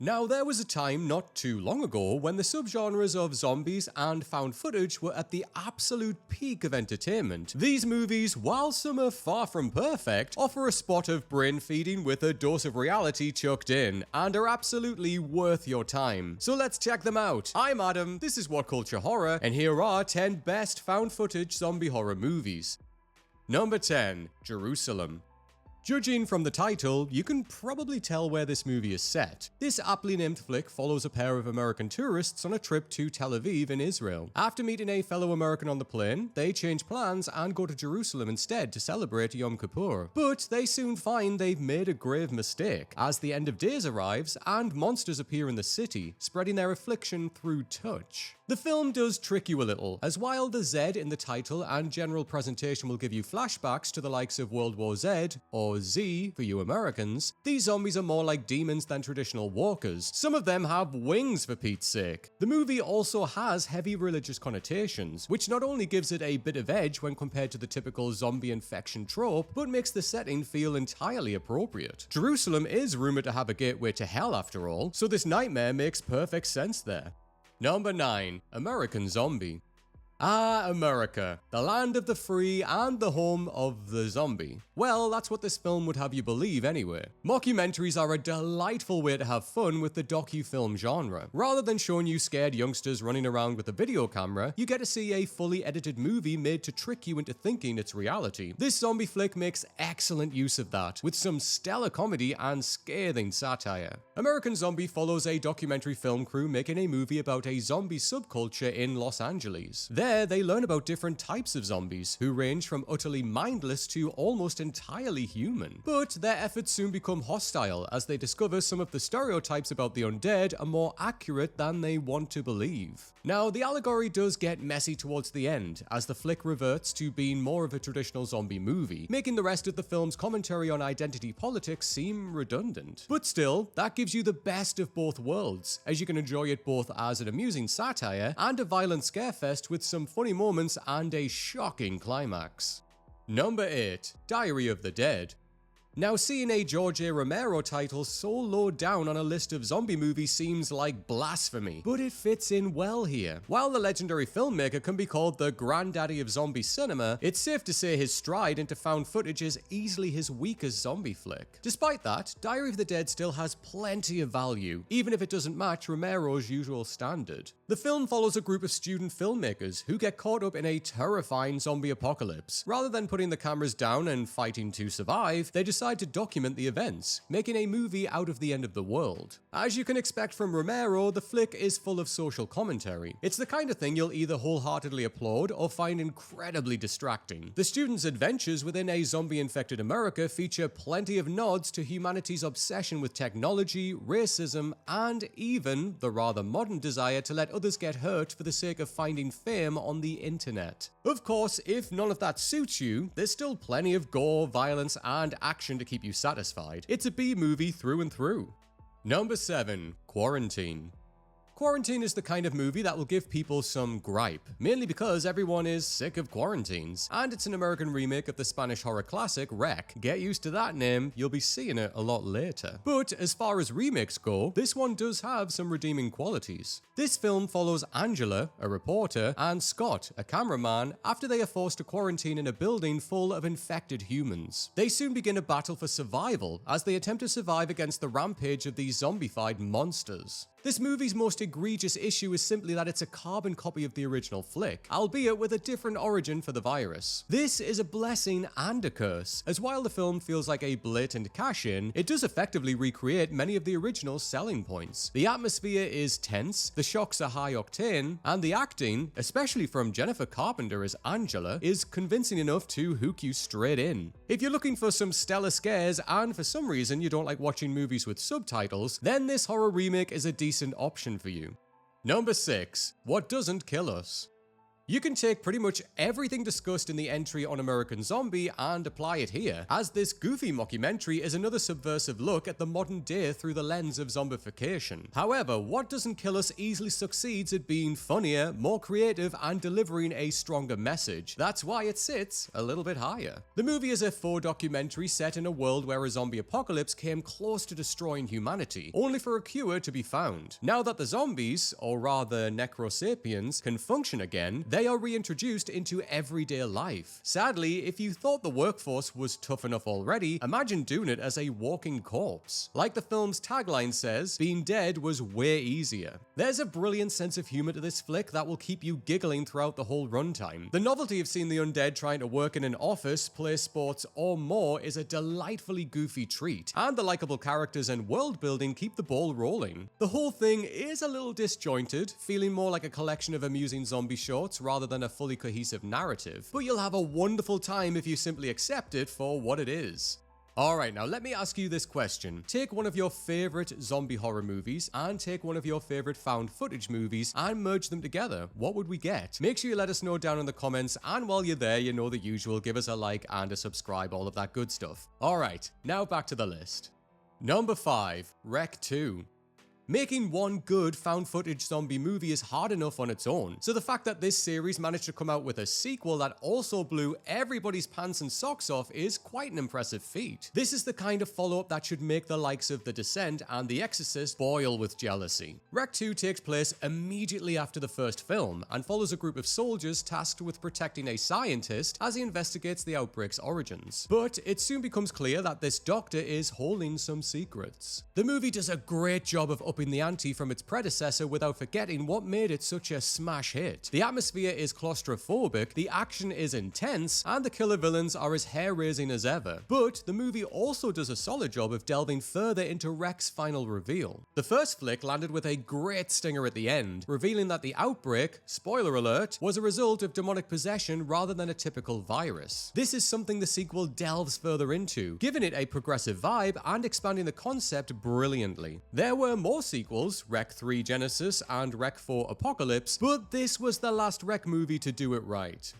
Now, there was a time not too long ago when the subgenres of zombies and found footage were at the absolute peak of entertainment. These movies, while some are far from perfect, offer a spot of brain feeding with a dose of reality chucked in, and are absolutely worth your time. So let's check them out. I'm Adam, this is What Culture Horror, and here are 10 best found footage zombie horror movies. Number 10. Jerusalem. Judging from the title, you can probably tell where this movie is set. This aptly named flick follows a pair of American tourists on a trip to Tel Aviv in Israel. After meeting a fellow American on the plane, they change plans and go to Jerusalem instead to celebrate Yom Kippur. But they soon find they've made a grave mistake, as the end of days arrives and monsters appear in the city, spreading their affliction through touch. The film does trick you a little, as while the Z in the title and general presentation will give you flashbacks to the likes of World War Z, or Z for you Americans, these zombies are more like demons than traditional walkers. Some of them have wings, for Pete's sake. The movie also has heavy religious connotations, which not only gives it a bit of edge when compared to the typical zombie infection trope, but makes the setting feel entirely appropriate. Jerusalem is rumored to have a gateway to hell after all, so this nightmare makes perfect sense there. Number 9. American Zombie. Ah, America, the land of the free and the home of the zombie. Well, that's what this film would have you believe anyway. Mockumentaries are a delightful way to have fun with the docu-film genre. Rather than showing you scared youngsters running around with a video camera, you get to see a fully edited movie made to trick you into thinking it's reality. This zombie flick makes excellent use of that, with some stellar comedy and scathing satire. American Zombie follows a documentary film crew making a movie about a zombie subculture in Los Angeles. There, they learn about different types of zombies, who range from utterly mindless to almost entirely human. But their efforts soon become hostile as they discover some of the stereotypes about the undead are more accurate than they want to believe. Now, the allegory does get messy towards the end, as the flick reverts to being more of a traditional zombie movie, making the rest of the film's commentary on identity politics seem redundant. But still, that gives you the best of both worlds, as you can enjoy it both as an amusing satire and a violent scarefest with some funny moments and a shocking climax. Number 8. Diary of the Dead. Now, seeing a George A. Romero title so low down on a list of zombie movies seems like blasphemy, but it fits in well here. While the legendary filmmaker can be called the granddaddy of zombie cinema, it's safe to say his stride into found footage is easily his weakest zombie flick. Despite that, Diary of the Dead still has plenty of value, even if it doesn't match Romero's usual standard. The film follows a group of student filmmakers who get caught up in a terrifying zombie apocalypse. Rather than putting the cameras down and fighting to survive, they decide to document the events, making a movie out of the end of the world. As you can expect from Romero, the flick is full of social commentary. It's the kind of thing you'll either wholeheartedly applaud or find incredibly distracting. The students' adventures within a zombie-infected America feature plenty of nods to humanity's obsession with technology, racism, and even the rather modern desire to let others get hurt for the sake of finding fame on the internet. Of course, if none of that suits you, there's still plenty of gore, violence, and action to keep you satisfied. It's a B movie through and through. Number 7. Quarantine. Quarantine is the kind of movie that will give people some gripe, mainly because everyone is sick of quarantines, and it's an American remake of the Spanish horror classic REC. Get used to that name, you'll be seeing it a lot later. But as far as remakes go, this one does have some redeeming qualities. This film follows Angela, a reporter, and Scott, a cameraman, after they are forced to quarantine in a building full of infected humans. They soon begin a battle for survival as they attempt to survive against the rampage of these zombified monsters. This movie's most egregious issue is simply that it's a carbon copy of the original flick, albeit with a different origin for the virus. This is a blessing and a curse, as while the film feels like a blatant cash-in, it does effectively recreate many of the original selling points. The atmosphere is tense, the shocks are high octane, and the acting, especially from Jennifer Carpenter as Angela, is convincing enough to hook you straight in. If you're looking for some stellar scares and for some reason you don't like watching movies with subtitles, then this horror remake is a decent option for you. Number 6. What Doesn't Kill Us. You can take pretty much everything discussed in the entry on American Zombie and apply it here, as this goofy mockumentary is another subversive look at the modern day through the lens of zombification. However, What Doesn't Kill Us easily succeeds at being funnier, more creative, and delivering a stronger message. That's why it sits a little bit higher. The movie is a faux documentary set in a world where a zombie apocalypse came close to destroying humanity, only for a cure to be found. Now that the zombies, or rather necrosapiens, can function again, they are reintroduced into everyday life. Sadly, if you thought the workforce was tough enough already, imagine doing it as a walking corpse. Like the film's tagline says, being dead was way easier. There's a brilliant sense of humor to this flick that will keep you giggling throughout the whole runtime. The novelty of seeing the undead trying to work in an office, play sports, or more is a delightfully goofy treat, and the likable characters and world building keep the ball rolling. The whole thing is a little disjointed, feeling more like a collection of amusing zombie shorts rather than a fully cohesive narrative, but you'll have a wonderful time if you simply accept it for what it is. Alright, now let me ask you this question. Take one of your favorite zombie horror movies and take one of your favorite found footage movies and merge them together. What would we get? Make sure you let us know down in the comments, and while you're there, you know the usual, give us a like and a subscribe, all of that good stuff. Alright, now back to the list. Number 5, REC 2. Making one good found footage zombie movie is hard enough on its own, so the fact that this series managed to come out with a sequel that also blew everybody's pants and socks off is quite an impressive feat. This is the kind of follow-up that should make the likes of The Descent and The Exorcist boil with jealousy. REC 2 takes place immediately after the first film and follows a group of soldiers tasked with protecting a scientist as he investigates the outbreak's origins. But it soon becomes clear that this doctor is holding some secrets. The movie does a great job of upping the ante from its predecessor without forgetting what made it such a smash hit. The atmosphere is claustrophobic, the action is intense, and the killer villains are as hair-raising as ever. But the movie also does a solid job of delving further into REC's final reveal. The first flick landed with a great stinger at the end, revealing that the outbreak, spoiler alert, was a result of demonic possession rather than a typical virus. This is something the sequel delves further into, giving it a progressive vibe and expanding the concept brilliantly. There were more sequels, REC 3 Genesis and REC 4 Apocalypse, but this was the last REC movie to do it right.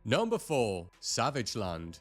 Number 4, Savage Land.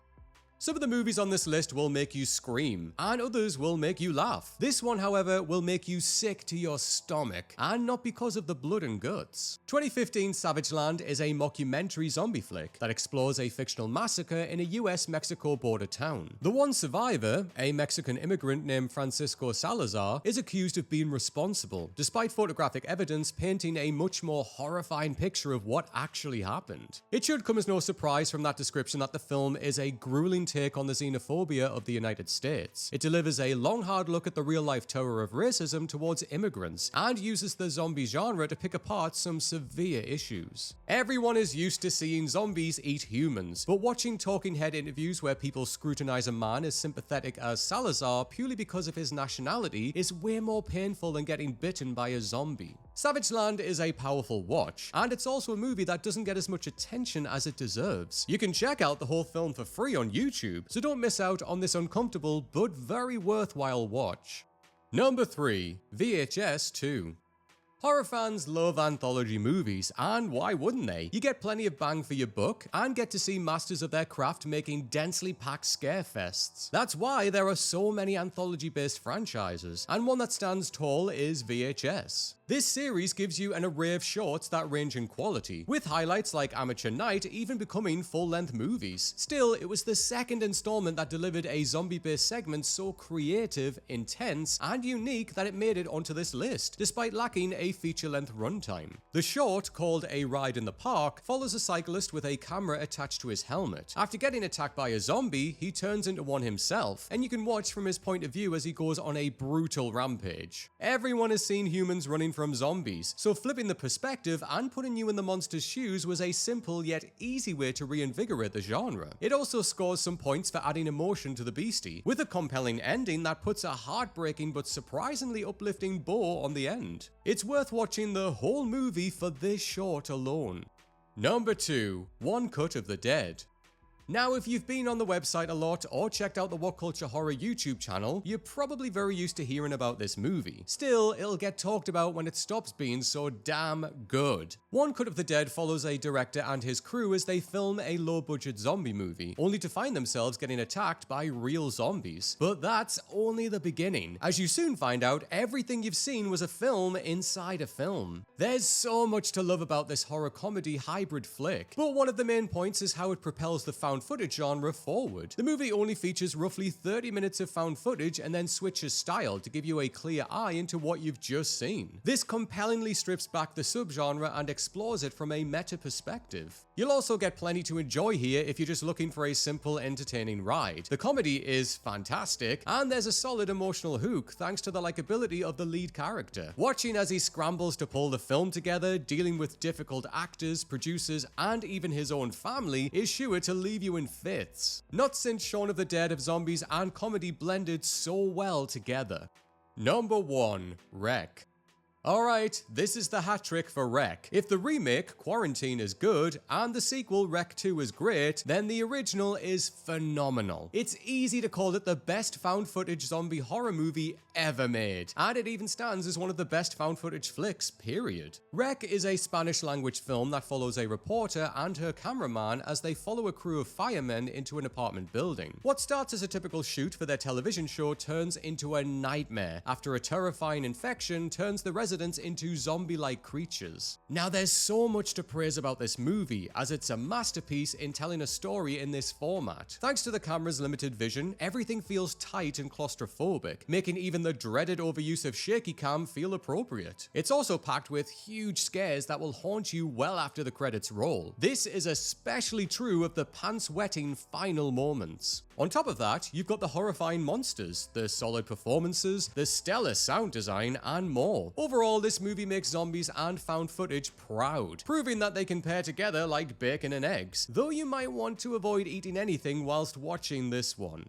Some of the movies on this list will make you scream, and others will make you laugh. This one, however, will make you sick to your stomach, and not because of the blood and guts. 2015 Savage Land is a mockumentary zombie flick that explores a fictional massacre in a US-Mexico border town. The one survivor, a Mexican immigrant named Francisco Salazar, is accused of being responsible, despite photographic evidence painting a much more horrifying picture of what actually happened. It should come as no surprise from that description that the film is a grueling take on the xenophobia of the United States. It delivers a long hard look at the real-life terror of racism towards immigrants, and uses the zombie genre to pick apart some severe issues. Everyone is used to seeing zombies eat humans, but watching talking head interviews where people scrutinize a man as sympathetic as Salazar purely because of his nationality is way more painful than getting bitten by a zombie. Savage Land is a powerful watch, and it's also a movie that doesn't get as much attention as it deserves. You can check out the whole film for free on YouTube, so don't miss out on this uncomfortable but very worthwhile watch. Number 3, VHS 2. Horror fans love anthology movies, and why wouldn't they? You get plenty of bang for your buck, and get to see masters of their craft making densely packed scare fests. That's why there are so many anthology-based franchises, and one that stands tall is VHS. This series gives you an array of shorts that range in quality, with highlights like Amateur Night even becoming full-length movies. Still, it was the second installment that delivered a zombie-based segment so creative, intense, and unique that it made it onto this list, despite lacking a feature-length runtime. The short, called A Ride in the Park, follows a cyclist with a camera attached to his helmet. After getting attacked by a zombie, he turns into one himself, and you can watch from his point of view as he goes on a brutal rampage. Everyone has seen humans running from zombies, so flipping the perspective and putting you in the monster's shoes was a simple yet easy way to reinvigorate the genre. It also scores some points for adding emotion to the beastie, with a compelling ending that puts a heartbreaking but surprisingly uplifting bow on the end. It's worth watching the whole movie for this short alone. Number 2, One Cut of the Dead. Now, if you've been on the website a lot or checked out the What Culture Horror YouTube channel, you're probably very used to hearing about this movie. Still, it'll get talked about when it stops being so damn good. One Cut of the Dead follows a director and his crew as they film a low-budget zombie movie, only to find themselves getting attacked by real zombies. But that's only the beginning. As you soon find out, everything you've seen was a film inside a film. There's so much to love about this horror comedy hybrid flick, but one of the main points is how it propels the found footage genre forward. The movie only features roughly 30 minutes of found footage and then switches style to give you a clear eye into what you've just seen. This compellingly strips back the subgenre and explores it from a meta perspective. You'll also get plenty to enjoy here if you're just looking for a simple, entertaining ride. The comedy is fantastic, and there's a solid emotional hook thanks to the likability of the lead character. Watching as he scrambles to pull the film together, dealing with difficult actors, producers, and even his own family is sure to leave you in fits. Not since Shaun of the Dead have zombies and comedy blended so well together. Number 1. REC. Alright, this is the hat trick for REC. If the remake, Quarantine, is good, and the sequel, REC 2, is great, then the original is phenomenal. It's easy to call it the best found footage zombie horror movie ever made, and it even stands as one of the best found footage flicks, period. REC is a Spanish language film that follows a reporter and her cameraman as they follow a crew of firemen into an apartment building. What starts as a typical shoot for their television show turns into a nightmare after a terrifying infection turns the residents into zombie-like creatures. Now, there's so much to praise about this movie, as it's a masterpiece in telling a story in this format. Thanks to the camera's limited vision, everything feels tight and claustrophobic, making even the dreaded overuse of shaky cam feel appropriate. It's also packed with huge scares that will haunt you well after the credits roll. This is especially true of the pants-wetting final moments. On top of that, you've got the horrifying monsters, the solid performances, the stellar sound design, and more. Overall, this movie makes zombies and found footage proud, proving that they can pair together like bacon and eggs, though you might want to avoid eating anything whilst watching this one.